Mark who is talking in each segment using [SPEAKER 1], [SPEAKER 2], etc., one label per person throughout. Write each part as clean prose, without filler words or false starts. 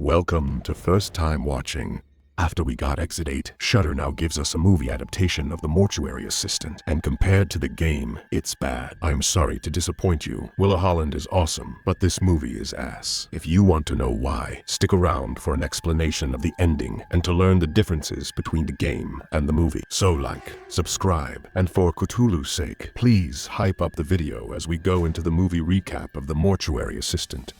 [SPEAKER 1] Welcome to First Time Watching. After we got Exit 8, Shudder now gives us a movie adaptation of The Mortuary Assistant, and compared to the game, it's bad. I'm sorry to disappoint you. Willa Holland is awesome, but this movie is ass. If you want to know why, stick around for an explanation of the ending and to learn the differences between the game and the movie. So like, subscribe, and for Cthulhu's sake, please hype up the video as we go into the movie recap of The Mortuary Assistant.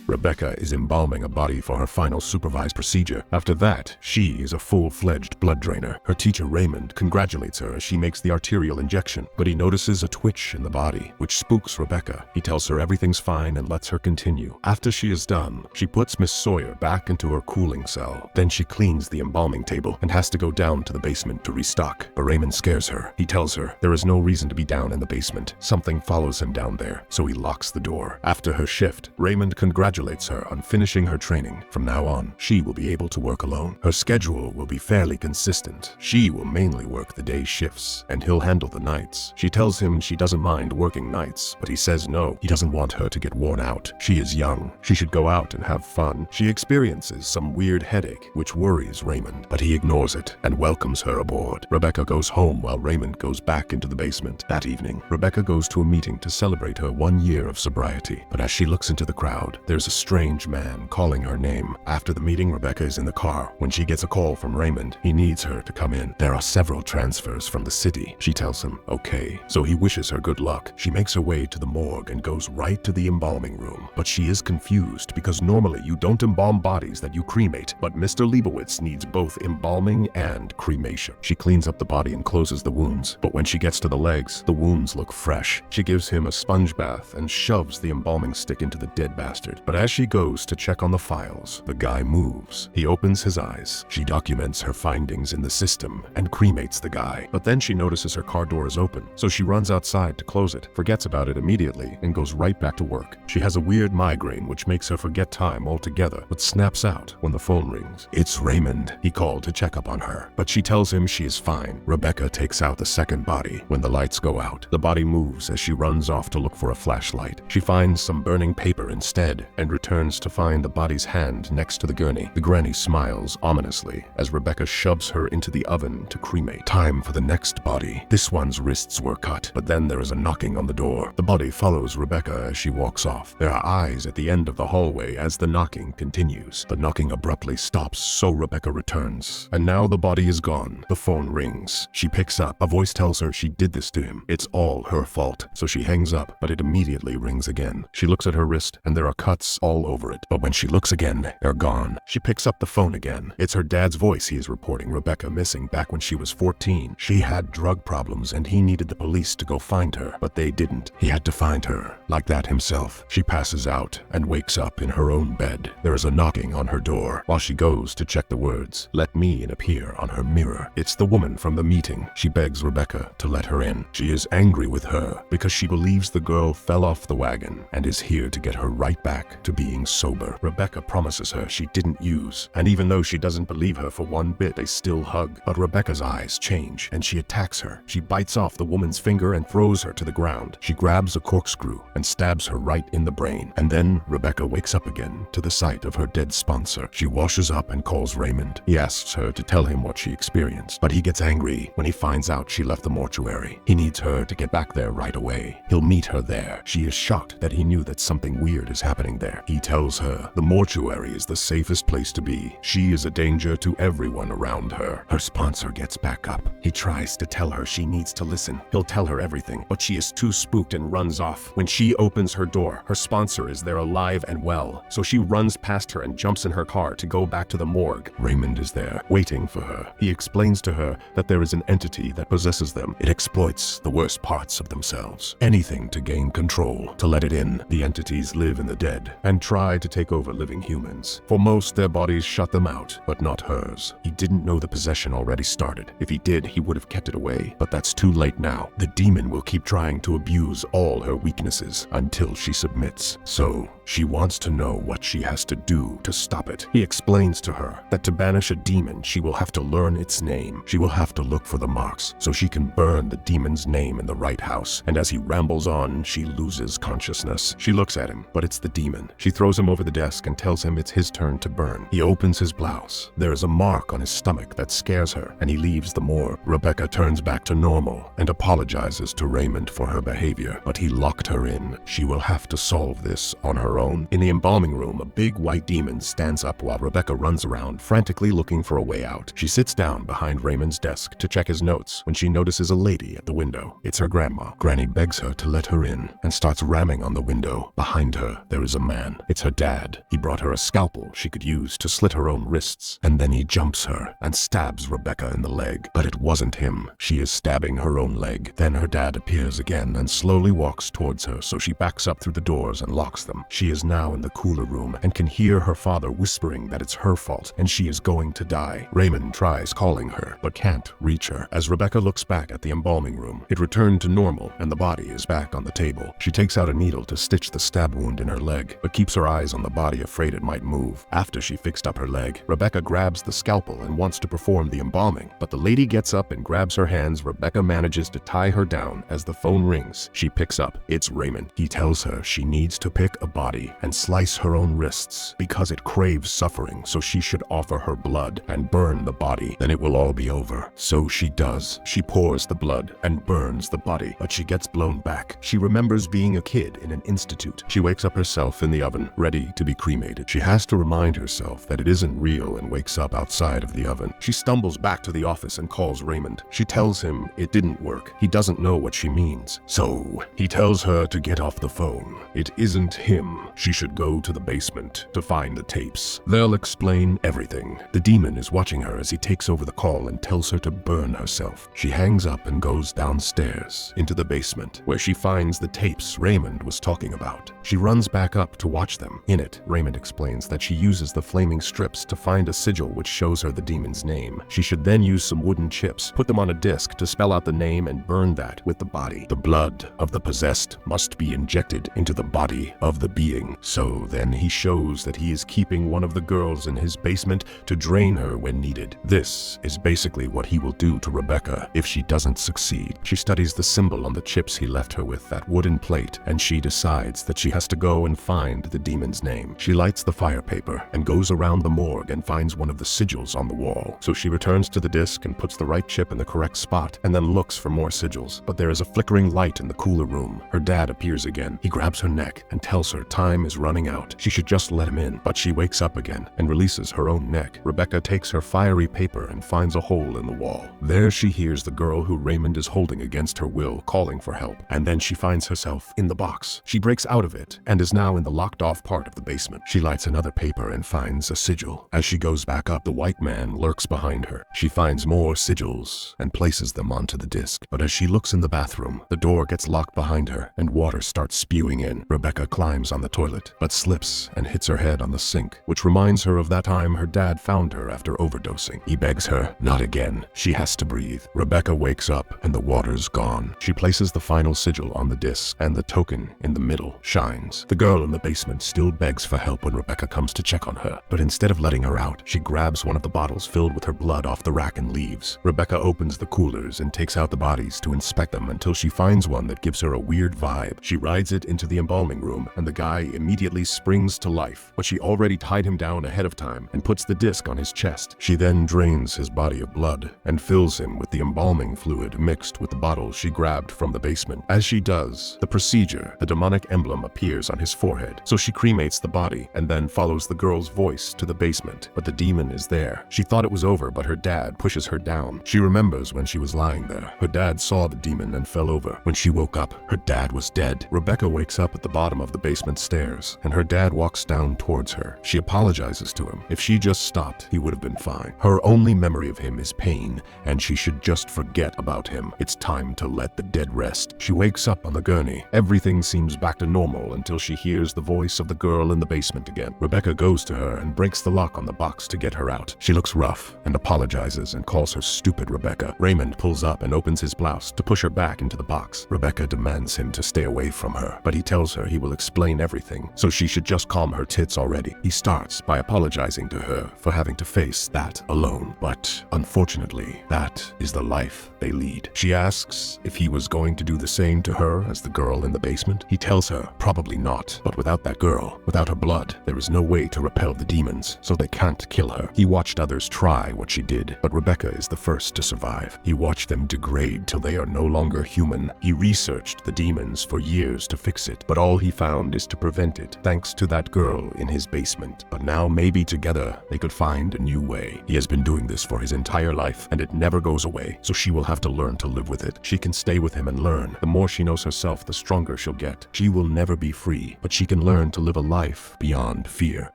[SPEAKER 1] Rebecca is embalming a body for her final supervised procedure. After that, she is a full-fledged blood drainer. Her teacher Raymond congratulates her as she makes the arterial injection, but he notices a twitch in the body, which spooks Rebecca. He tells her everything's fine and lets her continue. After she is done, she puts Miss Sawyer back into her cooling cell. Then she cleans the embalming table and has to go down to the basement to restock. But Raymond scares her. He tells her there is no reason to be down in the basement. Something follows him down there, so he locks the door. After her shift, Raymond congratulates her on finishing her training. From now on, she will be able to work alone. Her schedule will be fairly consistent. She will mainly work the day shifts, and he'll handle the nights. She tells him she doesn't mind working nights, but he says no. He doesn't want her to get worn out. She is young. She should go out and have fun. She experiences some weird headache, which worries Raymond, but he ignores it and welcomes her aboard. Rebecca goes home while Raymond goes back into the basement. That evening, Rebecca goes to a meeting to celebrate her 1 year of sobriety, but as she looks into the crowd, there's a strange man calling her name. After the meeting, Rebecca is in the car when she gets a call from Raymond. He needs her to come in. There are several transfers from the city. She tells him, okay, so he wishes her good luck. She makes her way to the morgue and goes right to the embalming room, but she is confused because normally you don't embalm bodies that you cremate, but Mr. Leibowitz needs both embalming and cremation. She cleans up the body and closes the wounds, but when she gets to the legs, the wounds look fresh. She gives him a sponge bath and shoves the embalming stick into the dead bastard, but as she goes to check on the files, the guy moves. He opens his eyes. She documents her findings in the system and cremates the guy. But then she notices her car door is open, so she runs outside to close it, forgets about it immediately, and goes right back to work. She has a weird migraine which makes her forget time altogether, but snaps out when the phone rings. It's Raymond. He called to check up on her, but she tells him she is fine. Rebecca takes out the second body when the lights go out. The body moves as she runs off to look for a flashlight. She finds some burning paper instead and returns to find the body's hand next to the gurney. The granny smiles ominously as Rebecca shoves her into the oven to cremate. Time for the next body. This one's wrists were cut, but then there is a knocking on the door. The body follows Rebecca as she walks off. There are eyes at the end of the hallway as the knocking continues. The knocking abruptly stops, so Rebecca returns. And now the body is gone. The phone rings. She picks up. A voice tells her she did this to him. It's all her fault. So she hangs up, but it immediately rings again. She looks at her wrist and there are cuts all over it. But when she looks again, they're gone. She picks up the phone again. It's her dad's voice. He is reporting Rebecca missing back when she was 14. She had drug problems and he needed the police to go find her, but they didn't. He had to find her, like that himself. She passes out and wakes up in her own bed. There is a knocking on her door. While she goes to check the words, "Let me in," appear on her mirror. It's the woman from the meeting. She begs Rebecca to let her in. She is angry with her because she believes the girl fell off the wagon and is here to get her right back to being sober. Rebecca promises her she didn't use, and even though she doesn't believe her for one bit, they still hug. But Rebecca's eyes change, and she attacks her. She bites off the woman's finger and throws her to the ground. She grabs a corkscrew and stabs her right in the brain. And then Rebecca wakes up again to the sight of her dead sponsor. She washes up and calls Raymond. He asks her to tell him what she experienced, but he gets angry when he finds out she left the mortuary. He needs her to get back there right away. He'll meet her there. She is shocked that he knew that something weird is happening there. He tells her the mortuary is the safest place to be. She is a danger to everyone around her. Her sponsor gets back up. He tries to tell her she needs to listen. He'll tell her everything, but she is too spooked and runs off. When she opens her door, her sponsor is there alive and well, so she runs past her and jumps in her car to go back to the morgue. Raymond is there, waiting for her. He explains to her that there is an entity that possesses them. It exploits the worst parts of themselves. Anything to gain control, to let it in. The entities live in the dead and try to take over living humans. For most, their bodies shut them out, but not hers. He didn't know the possession already started. If he did, he would have kept it away, but that's too late now. The demon will keep trying to abuse all her weaknesses until she submits. So She wants to know what she has to do to stop it. He explains to her that to banish a demon, she will have to learn its name. She will have to look for the marks so she can burn the demon's name in the right house. And as he rambles on, she loses consciousness. She looks at him, but it's the demon. She throws him over the desk and tells him it's his turn to burn. He opens his blouse. There is a mark on his stomach that scares her, and he leaves the morgue. Rebecca turns back to normal and apologizes to Raymond for her behavior, but he locked her in. She will have to solve this on her own. In the embalming room, a big white demon stands up while Rebecca runs around, frantically looking for a way out. She sits down behind Raymond's desk to check his notes when she notices a lady at the window. It's her grandma. Granny begs her to let her in and starts ramming on the window. Behind her, there is a man. It's her dad. He brought her a scalpel she could use to slit her own wrists, and then he jumps her and stabs Rebecca in the leg. But it wasn't him. She is stabbing her own leg. Then her dad appears again and slowly walks towards her, so she backs up through the doors and locks them. She is now in the cooler room and can hear her father whispering that it's her fault and she is going to die. Raymond tries calling her, but can't reach her. As Rebecca looks back at the embalming room, it returned to normal and the body is back on the table. She takes out a needle to stitch the stab wound in her leg, but keeps her eyes on the body, afraid it might move. After she fixed up her leg, Rebecca grabs the scalpel and wants to perform the embalming, but the lady gets up and grabs her hands. Rebecca manages to tie her down. As the phone rings, she picks up. It's Raymond. He tells her she needs to pick a body and slice her own wrists because it craves suffering, so she should offer her blood and burn the body. Then it will all be over. So she does. She pours the blood and burns the body, but she gets blown back. She remembers being a kid in an institute. She wakes up herself in the oven, ready to be cremated. She has to remind herself that it isn't real and wakes up outside of the oven. She stumbles back to the office and calls Raymond. She tells him it didn't work. He doesn't know what she means. So he tells her to get off the phone. It isn't him. She should go to the basement to find the tapes. They'll explain everything. The demon is watching her as he takes over the call and tells her to burn herself. She hangs up and goes downstairs into the basement, where she finds the tapes Raymond was talking about. She runs back up to watch them. In it, Raymond explains that she uses the flaming strips to find a sigil which shows her the demon's name. She should then use some wooden chips, put them on a disc to spell out the name, and burn that with the body. The blood of the possessed must be injected into the body of the being. So then he shows that he is keeping one of the girls in his basement to drain her when needed. This is basically what he will do to Rebecca if she doesn't succeed. She studies the symbol on the chips he left her with, that wooden plate, and she decides that she has to go and find the demon's name. She lights the fire paper and goes around the morgue and finds one of the sigils on the wall. So she returns to the disc and puts the right chip in the correct spot and then looks for more sigils. But there is a flickering light in the cooler room. Her dad appears again. He grabs her neck and tells her time is running out. She should just let him in, but she wakes up again and releases her own neck. Rebecca takes her fiery paper and finds a hole in the wall. There she hears the girl who Raymond is holding against her will calling for help, and then she finds herself in the box. She breaks out of it and is now in the locked off part of the basement. She lights another paper and finds a sigil. As she goes back up, the white man lurks behind her. She finds more sigils and places them onto the disc, but as she looks in the bathroom, the door gets locked behind her and water starts spewing in. Rebecca climbs on the toilet, but slips and hits her head on the sink, which reminds her of that time her dad found her after overdosing. He begs her, not again. She has to breathe. Rebecca wakes up and the water's gone. She places the final sigil on the disc and the token in the middle shines. The girl in the basement still begs for help when Rebecca comes to check on her, but instead of letting her out, she grabs one of the bottles filled with her blood off the rack and leaves. Rebecca opens the coolers and takes out the bodies to inspect them until she finds one that gives her a weird vibe. She rides it into the embalming room and the guy immediately springs to life, but she already tied him down ahead of time and puts the disc on his chest. She then drains his body of blood and fills him with the embalming fluid mixed with the bottle she grabbed from the basement. As she does the procedure, the demonic emblem appears on his forehead, so she cremates the body and then follows the girl's voice to the basement, but the demon is there. She thought it was over, but her dad pushes her down. She remembers when she was lying there. Her dad saw the demon and fell over. When she woke up, her dad was dead. Rebecca wakes up at the bottom of the basement stairs, and her dad walks down towards her. She apologizes to him. If she just stopped, he would have been fine. Her only memory of him is pain, and she should just forget about him. It's time to let the dead rest. She wakes up on the gurney. Everything seems back to normal until she hears the voice of the girl in the basement again. Rebecca goes to her and breaks the lock on the box to get her out. She looks rough and apologizes and calls her stupid Rebecca. Raymond pulls up and opens his blouse to push her back into the box. Rebecca demands him to stay away from her, but he tells her he will explain everything everything, so she should just calm her tits already. He starts by apologizing to her for having to face that alone, but unfortunately, that is the life they lead. She asks if he was going to do the same to her as the girl in the basement. He tells her probably not, but without that girl, without her blood, there is no way to repel the demons, so they can't kill her. He watched others try what she did, but Rebecca is the first to survive. He watched them degrade till they are no longer human. He researched the demons for years to fix it, but all he found is to prevent it, thanks to that girl in his basement. But now maybe together they could find a new way. He has been doing this for his entire life, and it never goes away, so she will have to learn to live with it. She can stay with him and learn. The more she knows herself, the stronger she'll get. She will never be free, but she can learn to live a life beyond fear.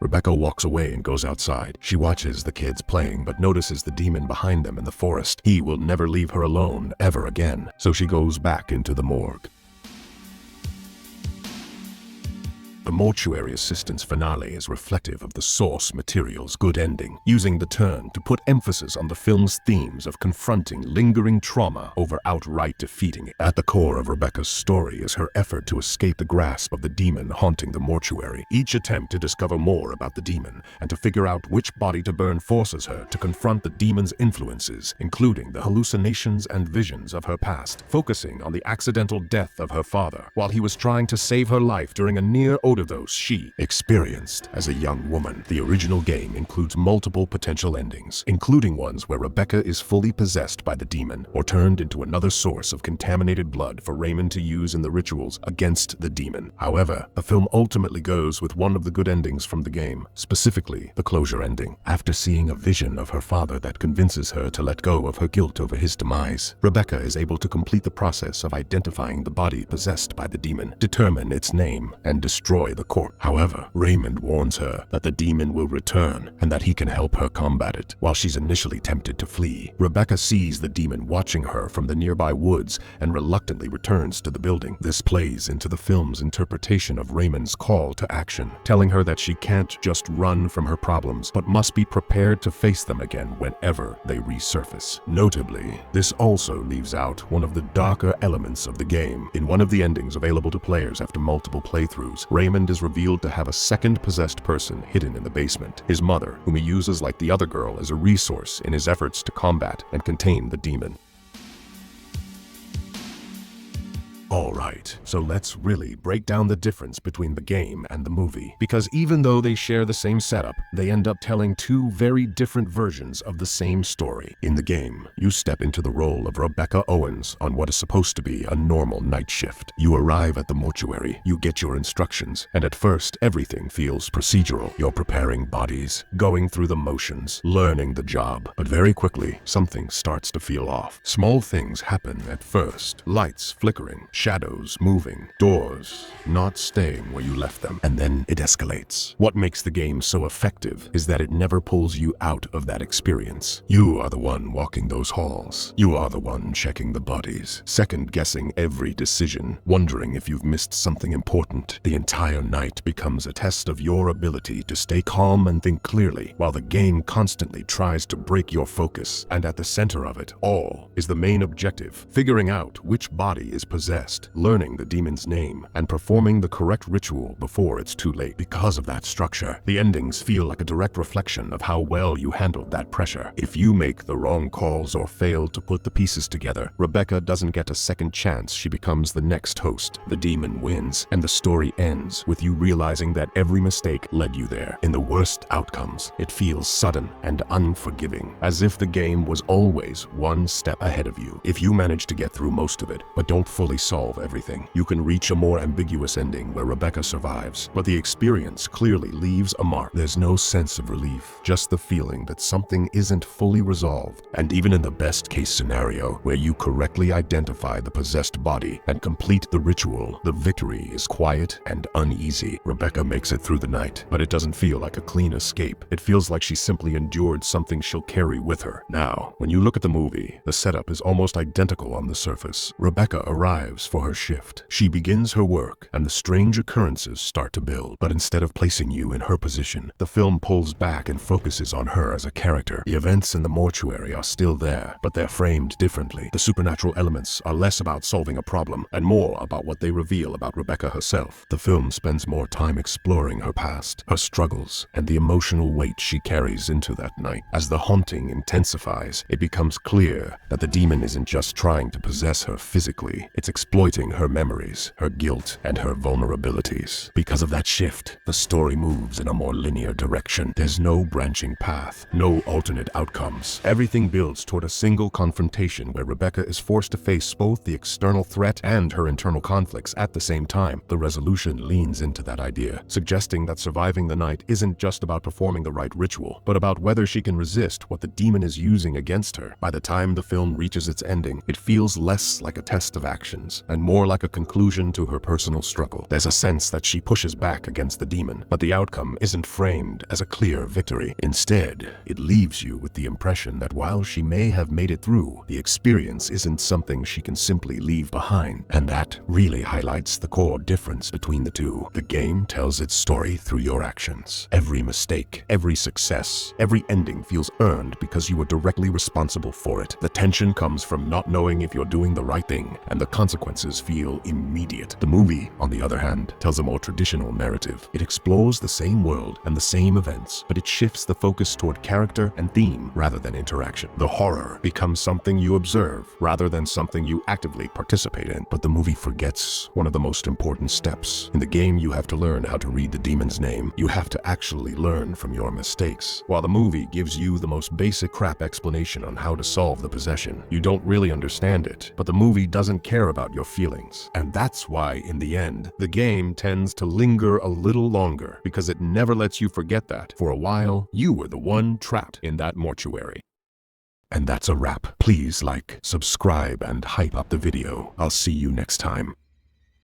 [SPEAKER 1] Rebecca walks away and goes outside. She watches the kids playing, but notices the demon behind them in the forest. He will never leave her alone ever again, so she goes back into the morgue. The Mortuary Assistant's finale is reflective of the source material's good ending, using the turn to put emphasis on the film's themes of confronting lingering trauma over outright defeating it. At the core of Rebecca's story is her effort to escape the grasp of the demon haunting the mortuary. Each attempt to discover more about the demon and to figure out which body to burn forces her to confront the demon's influences, including the hallucinations and visions of her past, focusing on the accidental death of her father while he was trying to save her life during a near overdose she experienced as a young woman. The original game includes multiple potential endings, including ones where Rebecca is fully possessed by the demon or turned into another source of contaminated blood for Raymond to use in the rituals against the demon. However, the film ultimately goes with one of the good endings from the game, specifically the closure ending. After seeing a vision of her father that convinces her to let go of her guilt over his demise, Rebecca is able to complete the process of identifying the body possessed by the demon, determine its name, and destroy the corpse. However, Raymond warns her that the demon will return and that he can help her combat it. While she's initially tempted to flee, Rebecca sees the demon watching her from the nearby woods and reluctantly returns to the building. This plays into the film's interpretation of Raymond's call to action, telling her that she can't just run from her problems, but must be prepared to face them again whenever they resurface. Notably, this also leaves out one of the darker elements of the game. In one of the endings available to players after multiple playthroughs, Raymond is revealed to have a second possessed person hidden in the basement, his mother, whom he uses like the other girl as a resource in his efforts to combat and contain the demon. Alright, so let's really break down the difference between the game and the movie, because even though they share the same setup, they end up telling two very different versions of the same story. In the game, you step into the role of Rebecca Owens on what is supposed to be a normal night shift. You arrive at the mortuary, you get your instructions, and at first everything feels procedural. You're preparing bodies, going through the motions, learning the job, but very quickly something starts to feel off. Small things happen at first, lights flickering, shadows moving, doors not staying where you left them, and then it escalates. What makes the game so effective is that it never pulls you out of that experience. You are the one walking those halls. You are the one checking the bodies, second-guessing every decision, wondering if you've missed something important. The entire night becomes a test of your ability to stay calm and think clearly, while the game constantly tries to break your focus. And at the center of it all is the main objective, figuring out which body is possessed, learning the demon's name, and performing the correct ritual before it's too late. Because of that structure, the endings feel like a direct reflection of how well you handled that pressure. If you make the wrong calls or fail to put the pieces together, Rebecca doesn't get a second chance. She becomes the next host. The demon wins, and the story ends with you realizing that every mistake led you there. In the worst outcomes, it feels sudden and unforgiving, as if the game was always one step ahead of you. If you manage to get through most of it, but don't fully solve everything, you can reach a more ambiguous ending where Rebecca survives, but the experience clearly leaves a mark. There's no sense of relief, just the feeling that something isn't fully resolved. And even in the best case scenario, where you correctly identify the possessed body and complete the ritual, the victory is quiet and uneasy. Rebecca makes it through the night, but it doesn't feel like a clean escape. It feels like she simply endured something she'll carry with her. Now, when you look at the movie, the setup is almost identical on the surface. Rebecca arrives for her shift. She begins her work, and the strange occurrences start to build. But instead of placing you in her position, the film pulls back and focuses on her as a character. The events in the mortuary are still there, but they're framed differently. The supernatural elements are less about solving a problem and more about what they reveal about Rebecca herself. The film spends more time exploring her past, her struggles, and the emotional weight she carries into that night. As the haunting intensifies, it becomes clear that the demon isn't just trying to possess her physically, it's exploiting her memories, her guilt, and her vulnerabilities. Because of that shift, the story moves in a more linear direction. There's no branching path, no alternate outcomes. Everything builds toward a single confrontation where Rebecca is forced to face both the external threat and her internal conflicts at the same time. The resolution leans into that idea, suggesting that surviving the night isn't just about performing the right ritual, but about whether she can resist what the demon is using against her. By the time the film reaches its ending, it feels less like a test of actions and more like a conclusion to her personal struggle. There's a sense that she pushes back against the demon, but the outcome isn't framed as a clear victory. Instead, it leaves you with the impression that while she may have made it through, the experience isn't something she can simply leave behind. And that really highlights the core difference between the two. The game tells its story through your actions. Every mistake, every success, every ending feels earned because you were directly responsible for it. The tension comes from not knowing if you're doing the right thing, and the consequences feel immediate. The movie, on the other hand, tells a more traditional narrative. It explores the same world and the same events, but it shifts the focus toward character and theme rather than interaction. The horror becomes something you observe rather than something you actively participate in. But the movie forgets one of the most important steps. In the game, you have to learn how to read the demon's name. You have to actually learn from your mistakes. While the movie gives you the most basic crap explanation on how to solve the possession, you don't really understand it. But the movie doesn't care about your feelings. And that's why, in the end, the game tends to linger a little longer, because it never lets you forget that, for a while, you were the one trapped in that mortuary. And that's a wrap. Please like, subscribe, and hype up the video. I'll see you next time.